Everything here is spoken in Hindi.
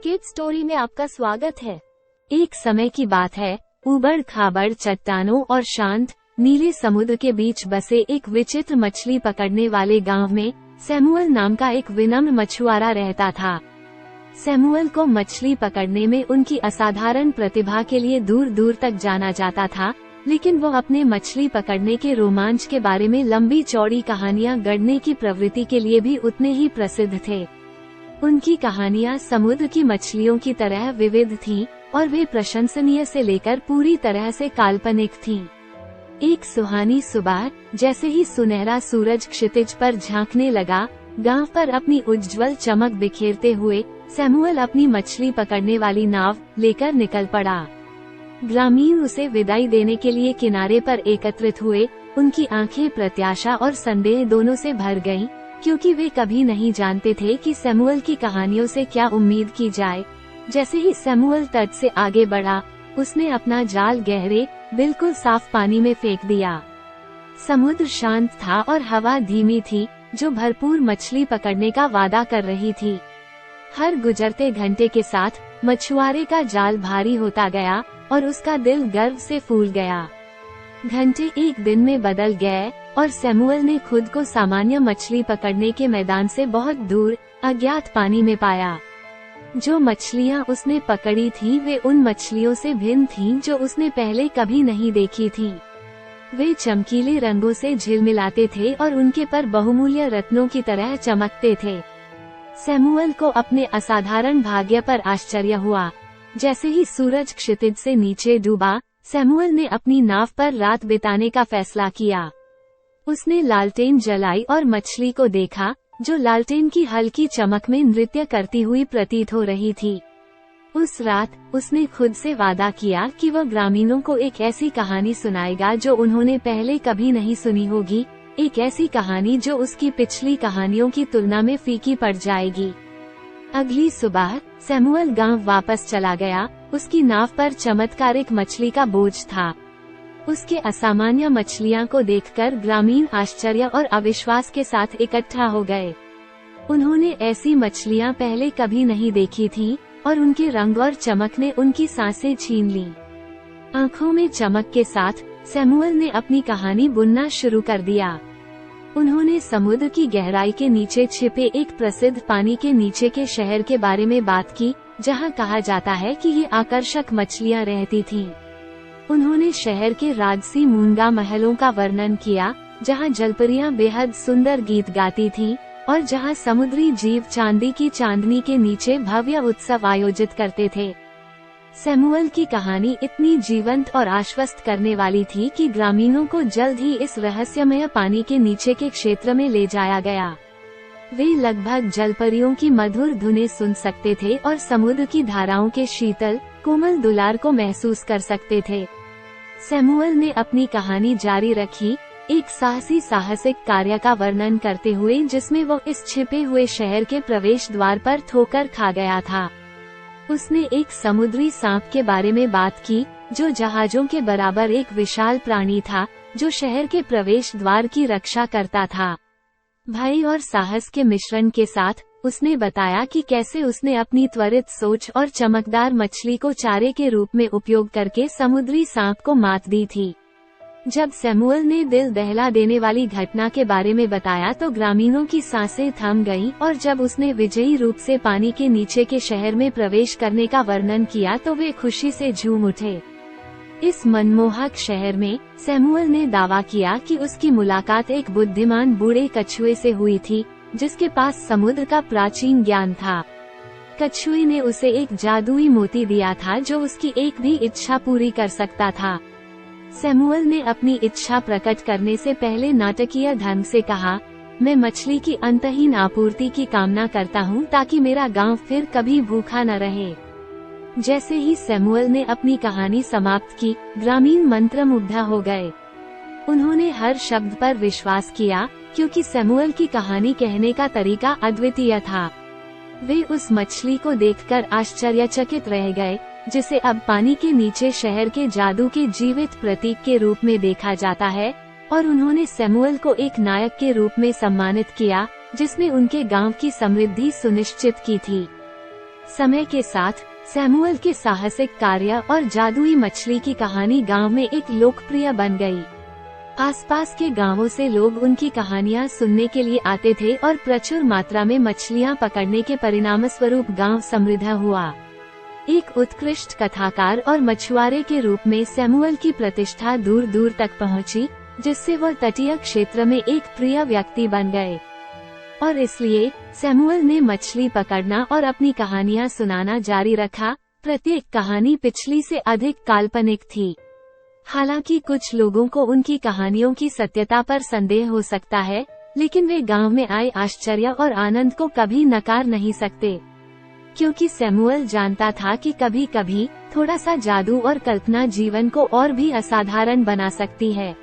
किड स्टोरी में आपका स्वागत है। एक समय की बात है, उबड़ खाबड़ चट्टानों और शांत नीले समुद्र के बीच बसे एक विचित्र मछली पकड़ने वाले गांव में सैमुअल नाम का एक विनम्र मछुआरा रहता था। सैमुअल को मछली पकड़ने में उनकी असाधारण प्रतिभा के लिए दूर दूर तक जाना जाता था, लेकिन वो अपने मछली पकड़ने के रोमांच के बारे में लंबी चौड़ी कहानियां गढ़ने की प्रवृत्ति के लिए भी उतने ही प्रसिद्ध थे। उनकी कहानियां समुद्र की मछलियों की तरह विविध थीं और वे प्रशंसनीय से लेकर पूरी तरह से काल्पनिक थीं। एक सुहानी सुबह जैसे ही सुनहरा सूरज क्षितिज पर झांकने लगा, गांव पर अपनी उज्ज्वल चमक बिखेरते हुए सैमुअल अपनी मछली पकड़ने वाली नाव लेकर निकल पड़ा। ग्रामीण उसे विदाई देने के लिए किनारे पर एकत्रित हुए। उनकी आंखें प्रत्याशा और संदेह दोनों से भर गईं, क्योंकि वे कभी नहीं जानते थे कि सैमुअल की कहानियों से क्या उम्मीद की जाए। जैसे ही सैमुअल तट से आगे बढ़ा, उसने अपना जाल गहरे बिल्कुल साफ पानी में फेंक दिया। समुद्र शांत था और हवा धीमी थी, जो भरपूर मछली पकड़ने का वादा कर रही थी। हर गुजरते घंटे के साथ मछुआरे का जाल भारी होता गया और उसका दिल गर्व से फूल गया। घंटे एक दिन में बदल गए और सैमुअल ने खुद को सामान्य मछली पकड़ने के मैदान से बहुत दूर अज्ञात पानी में पाया। जो मछलियां उसने पकड़ी थीं, वे उन मछलियों से भिन्न थीं जो उसने पहले कभी नहीं देखी थीं। वे चमकीले रंगों से झिलमिलाते थे और उनके पर बहुमूल्य रत्नों की तरह चमकते थे। सैमुअल को अपने असाधारण भाग्य पर आश्चर्य हुआ। जैसे ही सूरज क्षितिज से नीचे डूबा, सैमुअल ने अपनी नाव पर रात बिताने का फैसला किया। उसने लालटेन जलाई और मछली को देखा, जो लालटेन की हल्की चमक में नृत्य करती हुई प्रतीत हो रही थी। उस रात उसने खुद से वादा किया कि वह ग्रामीणों को एक ऐसी कहानी सुनाएगा जो उन्होंने पहले कभी नहीं सुनी होगी, एक ऐसी कहानी जो उसकी पिछली कहानियों की तुलना में फीकी पड़ जाएगी। अगली सुबह सैमुअल गांव वापस चला गया। उसकी नाव पर चमत्कारिक मछली का बोझ था। उसके असामान्य मछलियां को देखकर ग्रामीण आश्चर्य और अविश्वास के साथ इकट्ठा हो गए। उन्होंने ऐसी मछलियां पहले कभी नहीं देखी थीं और उनके रंग और चमक ने उनकी सांसें छीन ली। आंखों में चमक के साथ सैमुअल ने अपनी कहानी बुनना शुरू कर दिया। उन्होंने समुद्र की गहराई के नीचे छिपे एक प्रसिद्ध पानी के नीचे के शहर के बारे में बात की, जहां कहा जाता है कि ये आकर्षक मछलियां रहती थीं। उन्होंने शहर के राजसी मूंगा महलों का वर्णन किया, जहां जलपरियां बेहद सुंदर गीत गाती थीं और जहां समुद्री जीव चांदी की चांदनी के नीचे भव्य उत्सव आयोजित करते थे। सैमुअल की कहानी इतनी जीवंत और आश्वस्त करने वाली थी कि ग्रामीणों को जल्द ही इस रहस्यमय पानी के नीचे के क्षेत्र में ले जाया गया। वे लगभग जलपरियों की मधुर धुनें सुन सकते थे और समुद्र की धाराओं के शीतल कोमल दुलार को महसूस कर सकते थे। सैमुअल ने अपनी कहानी जारी रखी, एक साहसिक कार्य का वर्णन करते हुए जिसमें वो इस छिपे हुए शहर के प्रवेश द्वार पर ठोकर खा गया था। उसने एक समुद्री सांप के बारे में बात की, जो जहाजों के बराबर एक विशाल प्राणी था, जो शहर के प्रवेश द्वार की रक्षा करता था। भय और साहस के मिश्रण के साथ उसने बताया कि कैसे उसने अपनी त्वरित सोच और चमकदार मछली को चारे के रूप में उपयोग करके समुद्री सांप को मात दी थी। जब सैमुअल ने दिल दहला देने वाली घटना के बारे में बताया तो ग्रामीणों की सांसें थम गईं और जब उसने विजयी रूप से पानी के नीचे के शहर में प्रवेश करने का वर्णन किया तो वे खुशी से झूम उठे। इस मनमोहक शहर में सैमुअल ने दावा किया कि उसकी मुलाकात एक बुद्धिमान बूढ़े कछुए से हुई थी, जिसके पास समुद्र का प्राचीन ज्ञान था। कछुए ने उसे एक जादुई मोती दिया था जो उसकी एक भी इच्छा पूरी कर सकता था। सैमुअल ने अपनी इच्छा प्रकट करने से पहले नाटकीय ढंग से कहा, मैं मछली की अंतहीन आपूर्ति की कामना करता हूँ ताकि मेरा गांव फिर कभी भूखा न रहे। जैसे ही सैमुअल ने अपनी कहानी समाप्त की, ग्रामीण मंत्रमुग्ध हो गए। उन्होंने हर शब्द पर विश्वास किया, क्योंकि सैमुअल की कहानी कहने का तरीका अद्वितीय था। वे उस मछली को देखकर आश्चर्यचकित रह गए, जिसे अब पानी के नीचे शहर के जादू के जीवित प्रतीक के रूप में देखा जाता है, और उन्होंने सैमुअल को एक नायक के रूप में सम्मानित किया, जिसने उनके गांव की समृद्धि सुनिश्चित की थी। समय के साथ सैमुअल के साहसिक कार्य और जादुई मछली की कहानी गांव में एक लोकप्रिय बन गई। आसपास के गांवों से लोग उनकी कहानियां सुनने के लिए आते थे और प्रचुर मात्रा में मछलियां पकड़ने के परिणामस्वरूप गांव समृद्ध हुआ। एक उत्कृष्ट कथाकार और मछुआरे के रूप में सैमुअल की प्रतिष्ठा दूर दूर तक पहुंची, जिससे वह तटीय क्षेत्र में एक प्रिय व्यक्ति बन गए। और इसलिए सैमुअल ने मछली पकड़ना और अपनी कहानियां सुनाना जारी रखा। प्रत्येक कहानी पिछली से अधिक काल्पनिक थी। हालांकि कुछ लोगों को उनकी कहानियों की सत्यता पर संदेह हो सकता है, लेकिन वे गांव में आए आश्चर्य और आनंद को कभी नकार नहीं सकते, क्योंकि सैमुअल जानता था कि कभी कभी थोड़ा सा जादू और कल्पना जीवन को और भी असाधारण बना सकती है।